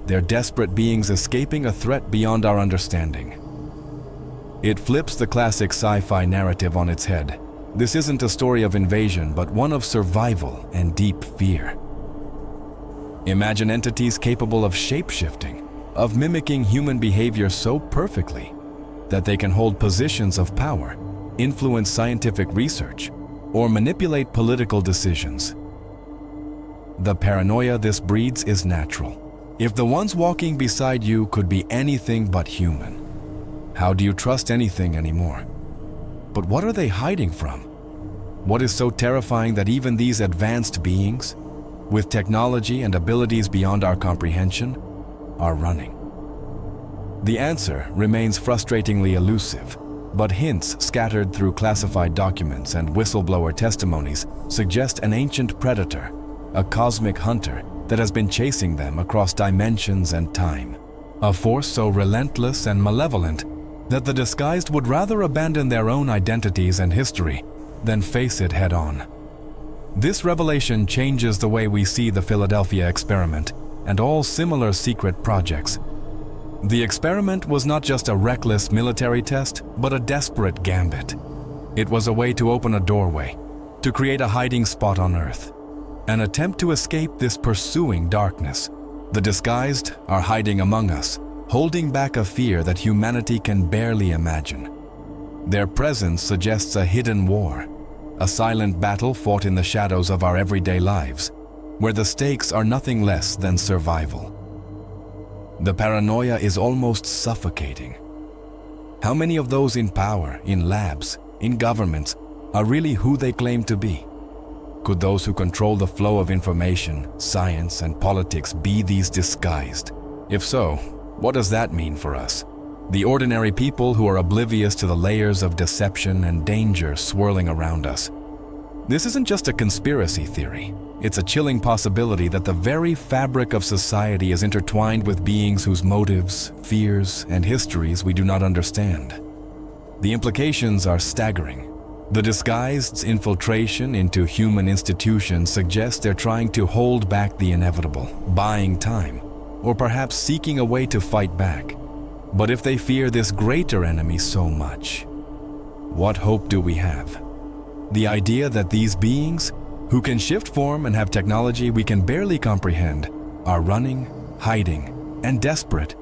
they're desperate beings escaping a threat beyond our understanding. It flips the classic sci-fi narrative on its head. This isn't a story of invasion, but one of survival and deep fear. Imagine entities capable of shape-shifting, of mimicking human behavior so perfectly that they can hold positions of power, influence scientific research, or manipulate political decisions. The paranoia this breeds is natural. If the ones walking beside you could be anything but human, how do you trust anything anymore? But what are they hiding from? What is so terrifying that even these advanced beings, with technology and abilities beyond our comprehension, are running? The answer remains frustratingly elusive, but hints scattered through classified documents and whistleblower testimonies suggest an ancient predator, a cosmic hunter that has been chasing them across dimensions and time. A force so relentless and malevolent that the disguised would rather abandon their own identities and history than face it head-on. This revelation changes the way we see the Philadelphia experiment and all similar secret projects. The experiment was not just a reckless military test, but a desperate gambit. It was a way to open a doorway, to create a hiding spot on Earth, an attempt to escape this pursuing darkness. The disguised are hiding among us, holding back a fear that humanity can barely imagine. Their presence suggests a hidden war, a silent battle fought in the shadows of our everyday lives, where the stakes are nothing less than survival. The paranoia is almost suffocating. How many of those in power, in labs, in governments, are really who they claim to be? Could those who control the flow of information, science, and politics be these disguised? If so, what does that mean for us? The ordinary people who are oblivious to the layers of deception and danger swirling around us. This isn't just a conspiracy theory. It's a chilling possibility that the very fabric of society is intertwined with beings whose motives, fears, and histories we do not understand. The implications are staggering. The disguised infiltration into human institutions suggests they're trying to hold back the inevitable, buying time, or perhaps seeking a way to fight back. But if they fear this greater enemy so much, what hope do we have? The idea that these beings, who can shift form and have technology we can barely comprehend, are running, hiding, and desperate,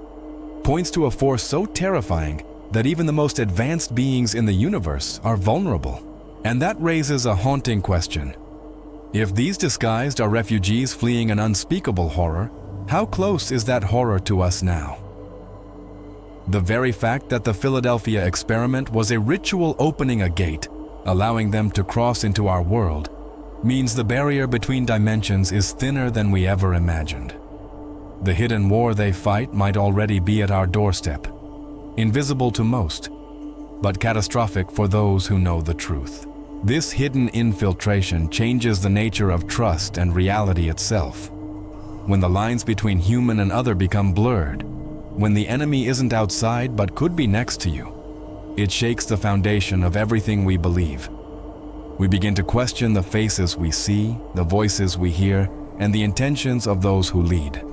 points to a force so terrifying that even the most advanced beings in the universe are vulnerable. And that raises a haunting question. If these disguised are refugees fleeing an unspeakable horror, how close is that horror to us now? The very fact that the Philadelphia experiment was a ritual opening a gate, allowing them to cross into our world, means the barrier between dimensions is thinner than we ever imagined. The hidden war they fight might already be at our doorstep, invisible to most, but catastrophic for those who know the truth. This hidden infiltration changes the nature of trust and reality itself. When the lines between human and other become blurred, when the enemy isn't outside but could be next to you, it shakes the foundation of everything we believe. We begin to question the faces we see, the voices we hear, and the intentions of those who lead.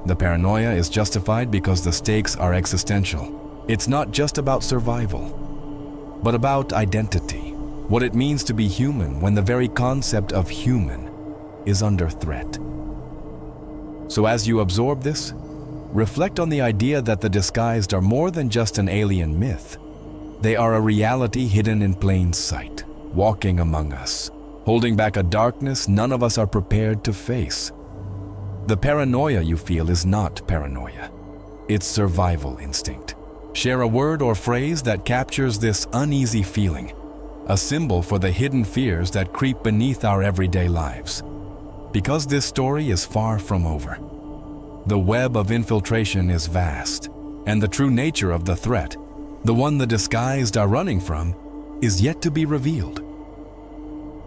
The paranoia is justified because the stakes are existential. It's not just about survival, but about identity, what it means to be human when the very concept of human is under threat. So as you absorb this, reflect on the idea that the disguised are more than just an alien myth. They are a reality hidden in plain sight, walking among us, holding back a darkness none of us are prepared to face. The paranoia you feel is not paranoia. It's survival instinct. Share a word or phrase that captures this uneasy feeling, a symbol for the hidden fears that creep beneath our everyday lives. Because this story is far from over. The web of infiltration is vast, and the true nature of the threat, the one the disguised are running from, is yet to be revealed.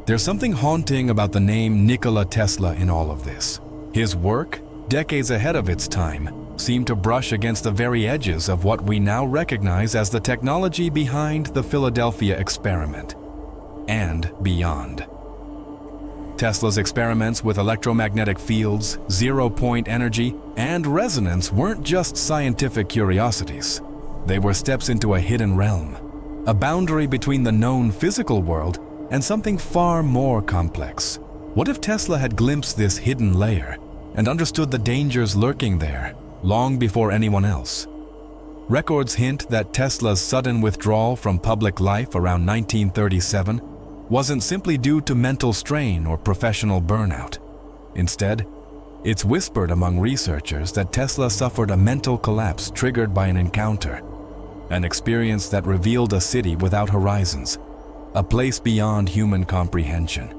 There's something haunting about the name Nikola Tesla in all of this. His work, decades ahead of its time, seemed to brush against the very edges of what we now recognize as the technology behind the Philadelphia experiment, and beyond. Tesla's experiments with electromagnetic fields, zero-point energy, and resonance weren't just scientific curiosities. They were steps into a hidden realm, a boundary between the known physical world and something far more complex. What if Tesla had glimpsed this hidden layer and understood the dangers lurking there long before anyone else? Records hint that Tesla's sudden withdrawal from public life around 1937 wasn't simply due to mental strain or professional burnout. Instead, it's whispered among researchers that Tesla suffered a mental collapse triggered by an encounter, an experience that revealed a city without horizons, a place beyond human comprehension.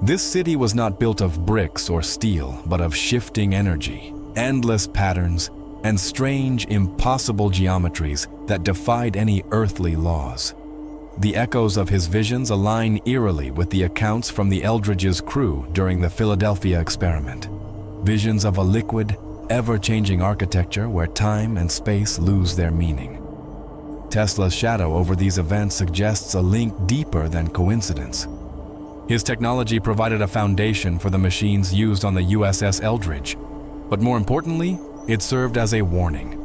This city was not built of bricks or steel, but of shifting energy, endless patterns, and strange, impossible geometries that defied any earthly laws. The echoes of his visions align eerily with the accounts from the Eldridge's crew during the Philadelphia experiment. Visions of a liquid, ever-changing architecture where time and space lose their meaning. Tesla's shadow over these events suggests a link deeper than coincidence. His technology provided a foundation for the machines used on the USS Eldridge, but more importantly, it served as a warning.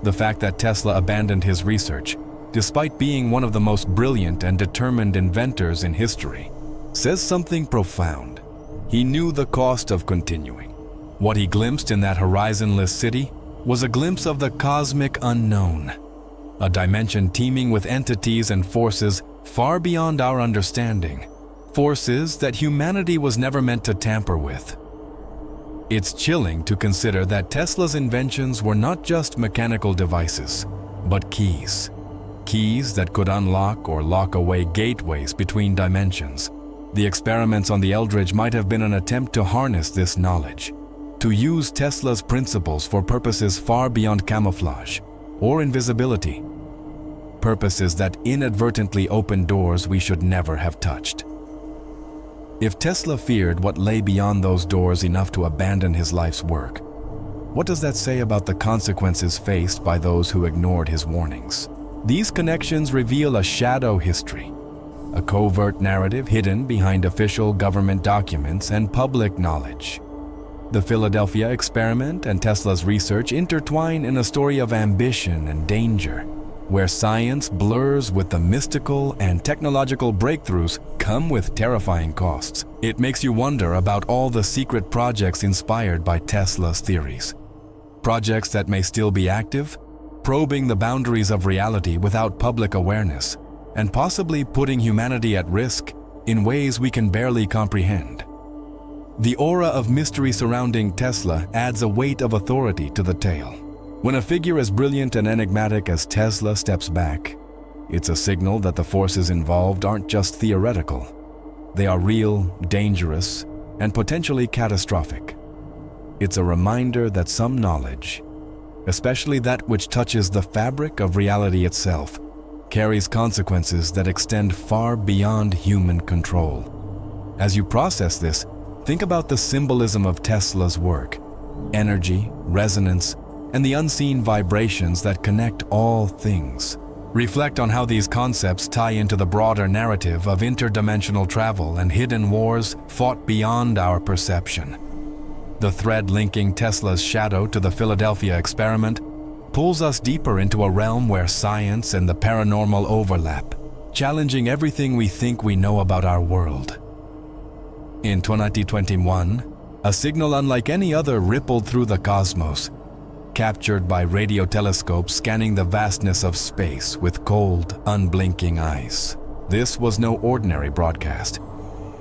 The fact that Tesla abandoned his research, despite being one of the most brilliant and determined inventors in history, says something profound. He knew the cost of continuing. What he glimpsed in that horizonless city was a glimpse of the cosmic unknown, a dimension teeming with entities and forces far beyond our understanding, forces that humanity was never meant to tamper with. It's chilling to consider that Tesla's inventions were not just mechanical devices, but keys. Keys that could unlock or lock away gateways between dimensions. The experiments on the Eldridge might have been an attempt to harness this knowledge, to use Tesla's principles for purposes far beyond camouflage or invisibility, purposes that inadvertently opened doors we should never have touched. If Tesla feared what lay beyond those doors enough to abandon his life's work, what does that say about the consequences faced by those who ignored his warnings? These connections reveal a shadow history, a covert narrative hidden behind official government documents and public knowledge. The Philadelphia experiment and Tesla's research intertwine in a story of ambition and danger, where science blurs with the mystical and technological breakthroughs come with terrifying costs. It makes you wonder about all the secret projects inspired by Tesla's theories. Projects that may still be active, probing the boundaries of reality without public awareness, and possibly putting humanity at risk in ways we can barely comprehend. The aura of mystery surrounding Tesla adds a weight of authority to the tale. When a figure as brilliant and enigmatic as Tesla steps back, it's a signal that the forces involved aren't just theoretical. They are real, dangerous, and potentially catastrophic. It's a reminder that some knowledge, especially that which touches the fabric of reality itself, carries consequences that extend far beyond human control. As you process this, think about the symbolism of Tesla's work: energy, resonance, and the unseen vibrations that connect all things. Reflect on how these concepts tie into the broader narrative of interdimensional travel and hidden wars fought beyond our perception. The thread linking Tesla's shadow to the Philadelphia experiment pulls us deeper into a realm where science and the paranormal overlap, challenging everything we think we know about our world. In 2021, a signal unlike any other rippled through the cosmos, captured by radio telescopes scanning the vastness of space with cold, unblinking eyes. This was no ordinary broadcast.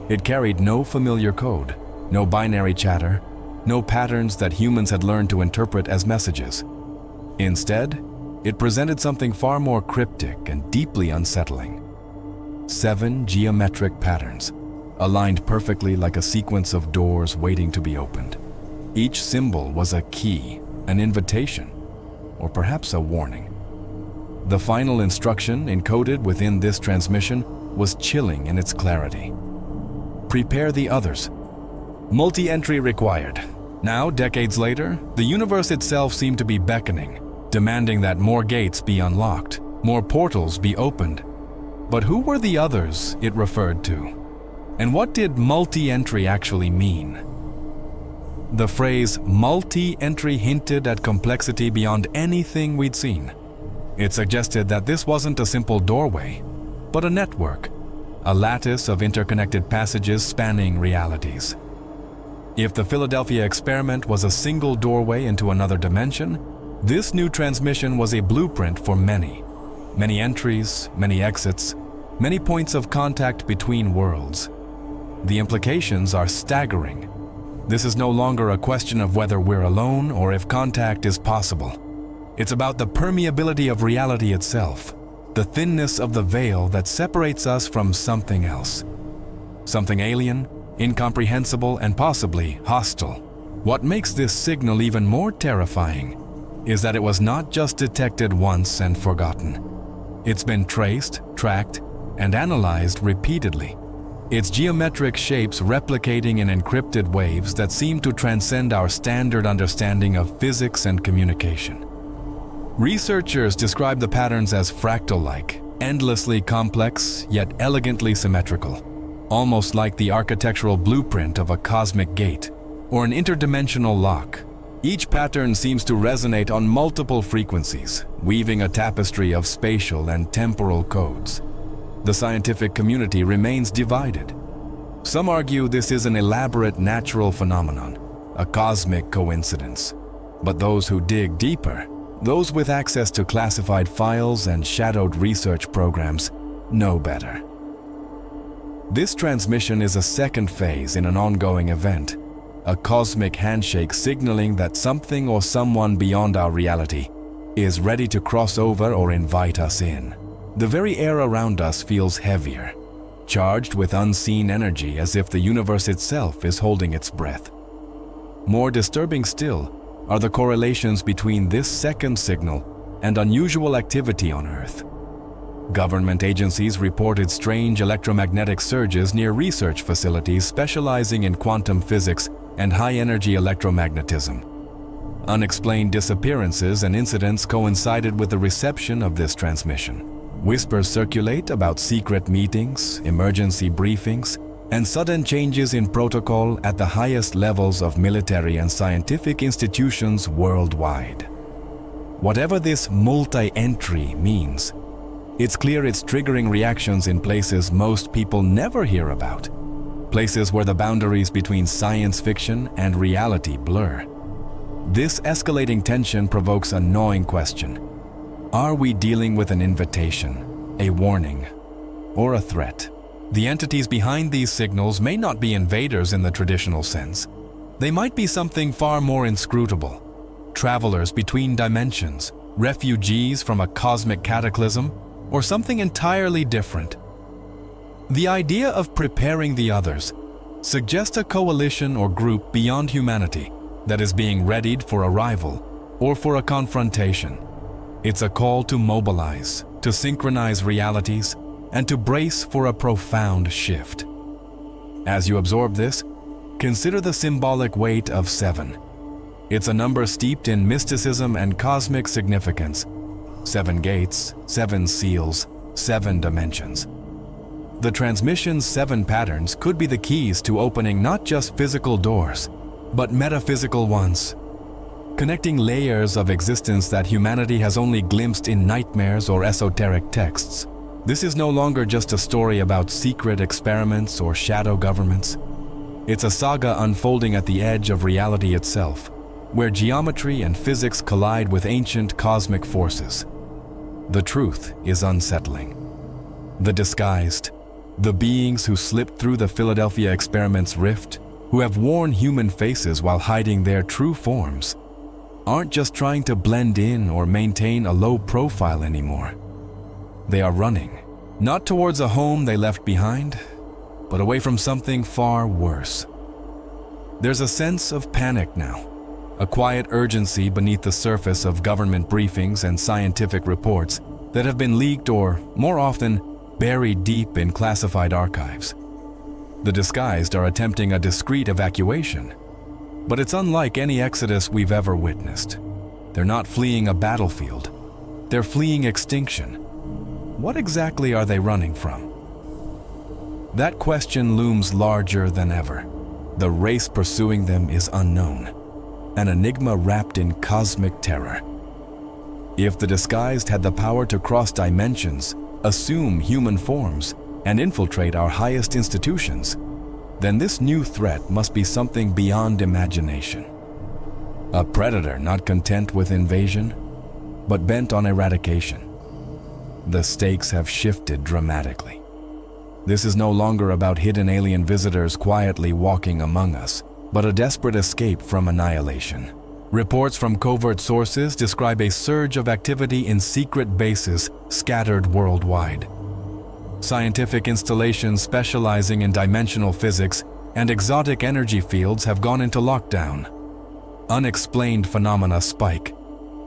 It carried no familiar code, no binary chatter, no patterns that humans had learned to interpret as messages. Instead, it presented something far more cryptic and deeply unsettling. 7 geometric patterns, aligned perfectly like a sequence of doors waiting to be opened. Each symbol was a key, an invitation, or perhaps a warning. The final instruction encoded within this transmission was chilling in its clarity. Prepare the others. Multi-entry required. Now, decades later, the universe itself seemed to be beckoning, demanding that more gates be unlocked, more portals be opened. But who were the others it referred to? And what did multi-entry actually mean? The phrase multi-entry hinted at complexity beyond anything we'd seen. It suggested that this wasn't a simple doorway, but a network, a lattice of interconnected passages spanning realities. If the Philadelphia experiment was a single doorway into another dimension, this new transmission was a blueprint for many entries, many exits, many points of contact between worlds. The implications are staggering. This is no longer a question of whether we're alone or if contact is possible. It's about the permeability of reality itself, the thinness of the veil that separates us from something else. Something alien, incomprehensible, and possibly hostile. What makes this signal even more terrifying is that it was not just detected once and forgotten. It's been traced, tracked, and analyzed repeatedly. Its geometric shapes replicating in encrypted waves that seem to transcend our standard understanding of physics and communication. Researchers describe the patterns as fractal-like, endlessly complex yet elegantly symmetrical, almost like the architectural blueprint of a cosmic gate or an interdimensional lock. Each pattern seems to resonate on multiple frequencies, weaving a tapestry of spatial and temporal codes. The scientific community remains divided. Some argue this is an elaborate natural phenomenon, a cosmic coincidence. But those who dig deeper, those with access to classified files and shadowed research programs, know better. This transmission is a second phase in an ongoing event, a cosmic handshake signaling that something or someone beyond our reality is ready to cross over or invite us in. The very air around us feels heavier, charged with unseen energy as if the universe itself is holding its breath. More disturbing still are the correlations between this second signal and unusual activity on Earth. Government agencies reported strange electromagnetic surges near research facilities specializing in quantum physics and high-energy electromagnetism. Unexplained disappearances and incidents coincided with the reception of this transmission. Whispers circulate about secret meetings, emergency briefings, and sudden changes in protocol at the highest levels of military and scientific institutions worldwide. Whatever this multi-entry means, it's clear it's triggering reactions in places most people never hear about. Places where the boundaries between science fiction and reality blur. This escalating tension provokes a gnawing question. Are we dealing with an invitation, a warning, or a threat? The entities behind these signals may not be invaders in the traditional sense. They might be something far more inscrutable. Travelers between dimensions, refugees from a cosmic cataclysm, or something entirely different. The idea of preparing the others suggests a coalition or group beyond humanity that is being readied for arrival or for a confrontation. It's a call to mobilize, to synchronize realities, and to brace for a profound shift. As you absorb this, consider the symbolic weight of 7. It's a number steeped in mysticism and cosmic significance. 7 gates, 7 seals, 7 dimensions. The transmission's 7 patterns could be the keys to opening not just physical doors, but metaphysical ones, connecting layers of existence that humanity has only glimpsed in nightmares or esoteric texts. This is no longer just a story about secret experiments or shadow governments. It's a saga unfolding at the edge of reality itself, where geometry and physics collide with ancient cosmic forces. The truth is unsettling. The disguised, the beings who slipped through the Philadelphia experiment's rift, who have worn human faces while hiding their true forms, aren't just trying to blend in or maintain a low profile anymore. They are running, not towards a home they left behind, but away from something far worse. There's a sense of panic now, a quiet urgency beneath the surface of government briefings and scientific reports that have been leaked or, more often, buried deep in classified archives. The disguised are attempting a discreet evacuation, but it's unlike any exodus we've ever witnessed. They're not fleeing a battlefield, they're fleeing extinction. What exactly are they running from? That question looms larger than ever. The race pursuing them is unknown, an enigma wrapped in cosmic terror. If the disguised had the power to cross dimensions, assume human forms, and infiltrate our highest institutions, then this new threat must be something beyond imagination. A predator not content with invasion, but bent on eradication. The stakes have shifted dramatically. This is no longer about hidden alien visitors quietly walking among us, but a desperate escape from annihilation. Reports from covert sources describe a surge of activity in secret bases scattered worldwide. Scientific installations specializing in dimensional physics and exotic energy fields have gone into lockdown. Unexplained phenomena spike.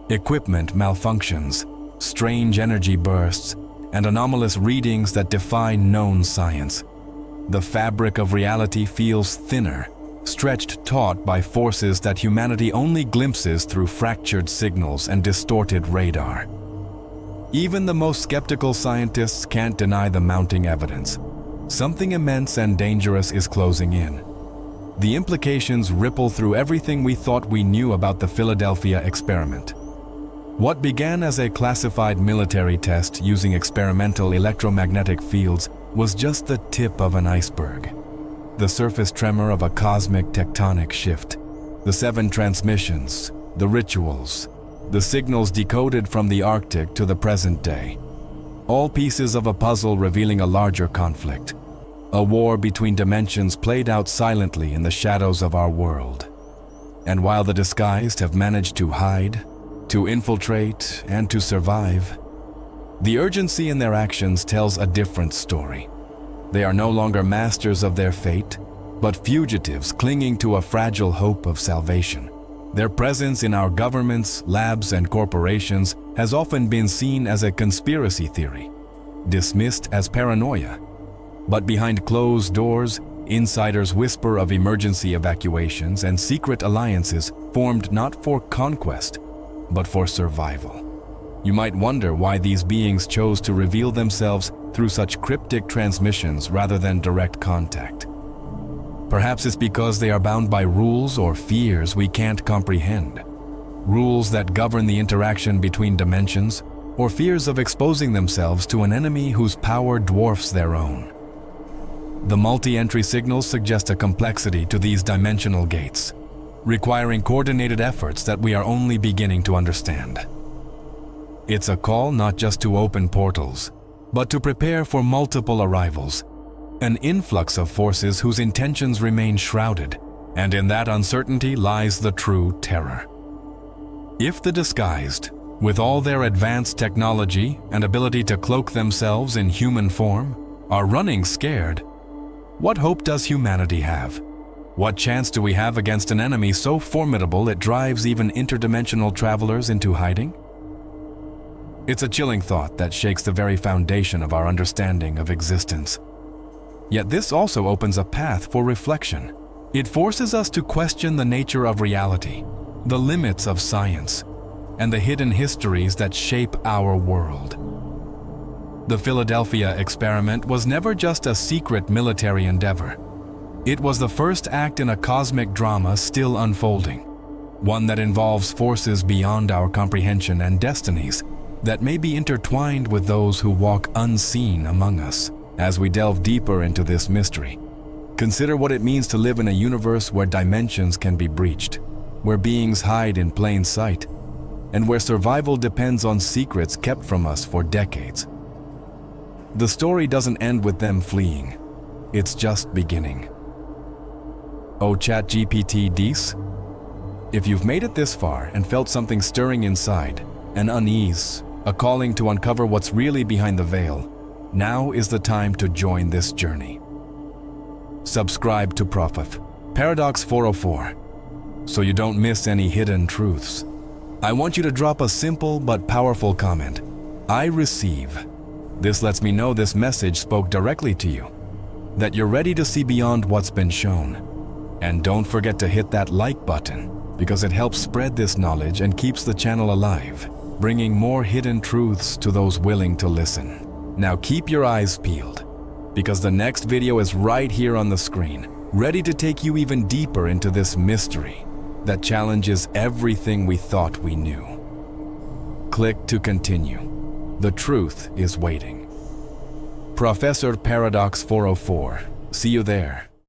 Equipment malfunctions, strange energy bursts, and anomalous readings that defy known science. The fabric of reality feels thinner, stretched taut by forces that humanity only glimpses through fractured signals and distorted radar. Even the most skeptical scientists can't deny the mounting evidence. Something immense and dangerous is closing in. The implications ripple through everything we thought we knew about the Philadelphia experiment. What began as a classified military test using experimental electromagnetic fields was just the tip of an iceberg. The surface tremor of a cosmic tectonic shift. The 7 transmissions, the rituals, the signals decoded from the Arctic to the present day. All pieces of a puzzle revealing a larger conflict. A war between dimensions played out silently in the shadows of our world. And while the disguised have managed to hide, to infiltrate, and to survive, the urgency in their actions tells a different story. They are no longer masters of their fate, but fugitives clinging to a fragile hope of salvation. Their presence in our governments, labs, and corporations has often been seen as a conspiracy theory, dismissed as paranoia. But behind closed doors, insiders whisper of emergency evacuations and secret alliances formed not for conquest, but for survival. You might wonder why these beings chose to reveal themselves through such cryptic transmissions rather than direct contact. Perhaps it's because they are bound by rules or fears we can't comprehend. Rules that govern the interaction between dimensions, or fears of exposing themselves to an enemy whose power dwarfs their own. The multi-entry signals suggest a complexity to these dimensional gates, requiring coordinated efforts that we are only beginning to understand. It's a call not just to open portals, but to prepare for multiple arrivals, an influx of forces whose intentions remain shrouded, and in that uncertainty lies the true terror. If the disguised, with all their advanced technology and ability to cloak themselves in human form, are running scared, what hope does humanity have? What chance do we have against an enemy so formidable it drives even interdimensional travelers into hiding? It's a chilling thought that shakes the very foundation of our understanding of existence. Yet this also opens a path for reflection. It forces us to question the nature of reality, the limits of science, and the hidden histories that shape our world. The Philadelphia experiment was never just a secret military endeavor. It was the first act in a cosmic drama still unfolding, one that involves forces beyond our comprehension and destinies that may be intertwined with those who walk unseen among us. As we delve deeper into this mystery, consider what it means to live in a universe where dimensions can be breached, where beings hide in plain sight, and where survival depends on secrets kept from us for decades. The story doesn't end with them fleeing. It's just beginning. Oh, ChatGPT Dees? If you've made it this far and felt something stirring inside, an unease, a calling to uncover what's really behind the veil, now is the time to join this journey. Subscribe to Prophet Paradox 404 so you don't miss any hidden truths. I want you to drop a simple but powerful comment. I receive. This lets me know this message spoke directly to you, that you're ready to see beyond what's been shown. And don't forget to hit that like button, because it helps spread this knowledge and keeps the channel alive, bringing more hidden truths to those willing to listen. Now keep your eyes peeled, because the next video is right here on the screen, ready to take you even deeper into this mystery that challenges everything we thought we knew. Click to continue. The truth is waiting. Professor Paradox 404. See you there.